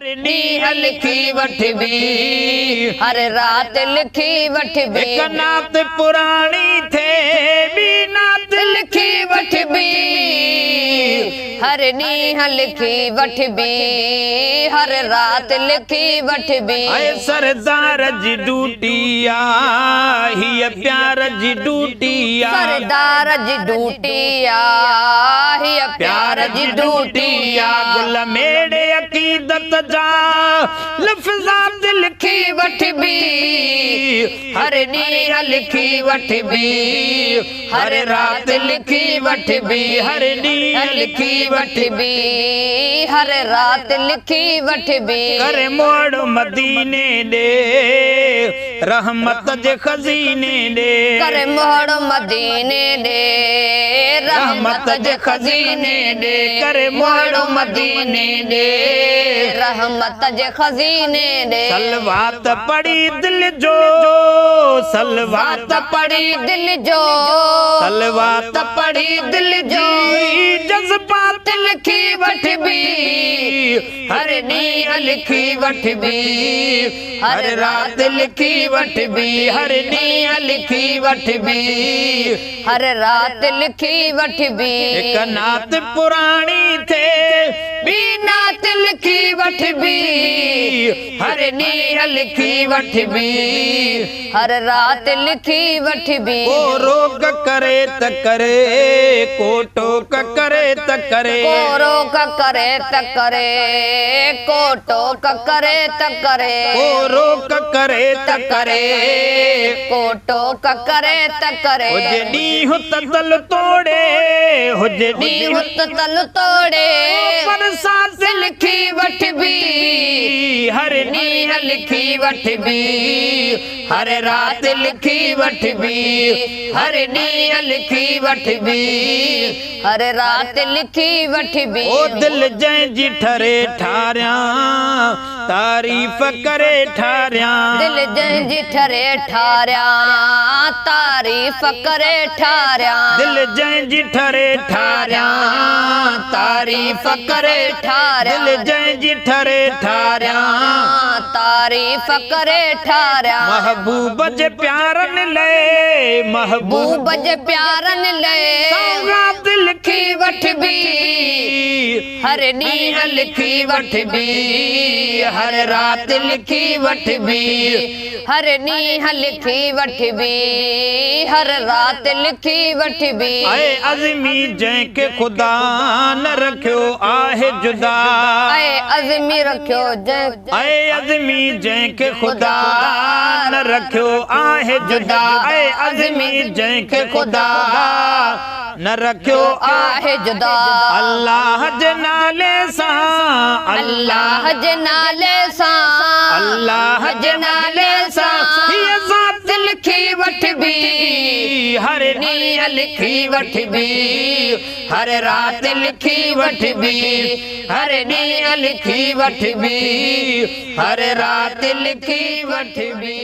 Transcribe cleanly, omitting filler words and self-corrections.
नीह लिखी वठबी हर रात लिखी वठबी एक नात पुरानी थे बी नात लिखी वठबी हर नीह लिखी वठबी हर रात लिखी वठबी आए सरदार जी डूटिया ही प्यार जी डूटिया सरदार जी डूटिया ही प्यार जी डूटिया गुल मेड़े अकीदत जा लफ्ज़ात लिखी वठबी हर नीह लिखी वठबी हर रात लिखी वठबी हर नीह लिखी वठबी हर रात लिखी वठबी करे मोड़ मदीने दे रहमत जे खजीने दे करे मोड़ मदीने दे रहमत जे खजीने दे करे मोड़ मदीने दे रहमत जे खजीने दे सलवात पड़ी दिल जो सलवात पड़ी दिल जो सलवात पड़ी दिल जो जज्बात लिखी वठबी हर नीह लिखी वठबी हर रात लिखी वठबी हर नीह लिखी वठबी हर रात लिखी वठबी एक नात पुरानी थे बी नात लिखी वठबी हर नीह लिखी वठबी हर रात लिखी वठबी को रोक करे त करे को टोक करे त करे को रोक करे त करे को टोक करे त करे को रोक करे त करे को टोक करे त करे हो जडी हो तल तोड़े हो जडी हो तल तोड़े पर साथ लिखी वठबी हर नीह लिखी वठबी हर रात लिखी वठबी हर नीह लिखी वठबी हर रात लिखी वठबी ओ दिल जंहिंजी ठरे ठारिया तारीफ़ करे ठारिया दिल जंहिंजी ठरे ठारिया तारीफ़ करे ठारिया दिल जंहिंजी ठरे ठारिया तारीफ़ करे ठारिया दिल जंहिंजी ठरे ठारिया तारीफ़ करे ठारिया महबूब जे प्यारन ले महबूब जे प्यारन ले सौगात लिखी वठबी हर नीह लिखी वठबी हर रात लिखी वठबी हर नीह लिखी वठबी हर रात लिखी वठबी आए अज़मी जंहिंखे खुदा न रखियो आहे जुदा आए अज़मी रखियो आए अज़मी जंहिंखे खुदा न रखियो आहे जुदा आए अज़मी जंहिंखे खुदा न रखियो आहे जुदा अल्लाह जे नाले सां अल्लाह जे नाले सां अल्लाह जे नाले सां हीअ ज़ात लिखी वठबी हर नीह लिखी वठबी हर रात लिखी वठबी हर नीह लिखी वठबी हर रात लिखी वठबी।